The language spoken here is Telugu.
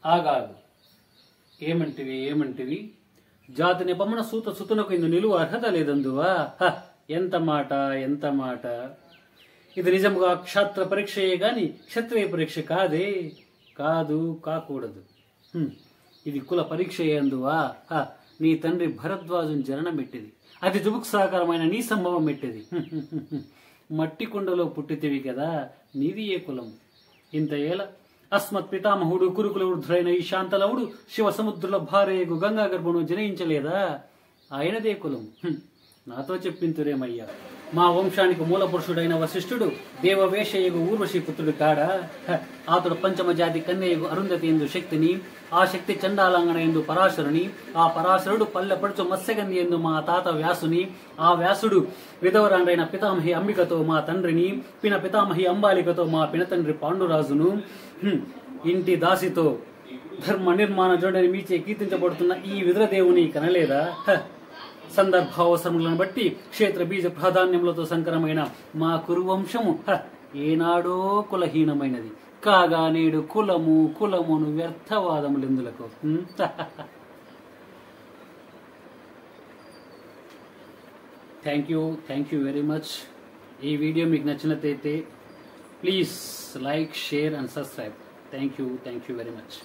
ఆగాగు ఏమంటివి జాతి నిపమన సూత సుతునకు ఇందు నిలువ అర్హత లేదందువా? ఎంత మాట. ఇది నిజముగా క్షాత్ర పరీక్షయే గాని క్షత్రియ పరీక్ష కాకూడదు. ఇది కుల పరీక్షయే అందువా? నీ తండ్రి భరద్వాజుని జననం పెట్టిది, అది జుభుక్సాకరమైన నీ సంభవం పెట్టిది. మట్టి కుండలో పుట్టితివి కదా, నీది ఏ కులం? ఇంత ఏల అస్మత్ పితామహుడు కురుకుల వృద్ధుడైన ఈ శాంతలవుడు శివ సముద్రుల భార్యకు గంగా గర్భను జనయించలేదా? ఆయనదే కులం. నాతో చెప్పింతురేమయ్యా. మా వంశానికి మూల పురుషుడైన వశిష్ఠుడు దేవవేషయగు ఊర్వశి పుత్రుడు కాడా? అతడు పంచమ జాతి కన్యయగు అరుంధతి ఎందు శక్తిని, ఆ శక్తి చండాలంగన ఎందు పరాశరుని, ఆ పరాశరుడు పల్లెపడుచు మత్స్యగంధి ఎందు మా తాత వ్యాసుని, ఆ వ్యాసుడు విధవరాండైన పితామహి అంబికతో మా తండ్రిని, పిన పితామహి అంబాలికతో మా పినతండ్రి పాండురాజును, ఇంటి దాసితో ధర్మ నిర్మాణ జోడని మీచే కీర్తించబడుతున్న ఈ విదురదేవుని కనలేదా? సందర్భావసరములను బట్టి క్షేత్ర బీజ ప్రాధాన్యములతో సంకరమైన మా కురువంశము ఏనాడో కులహీనమైనది కాగా నేడు కులమును వ్యర్థవాదములెందులకు. Thank you very much. ఈ వీడియో మీకు నచ్చినట్లయితే please like, share and subscribe. Thank you very much.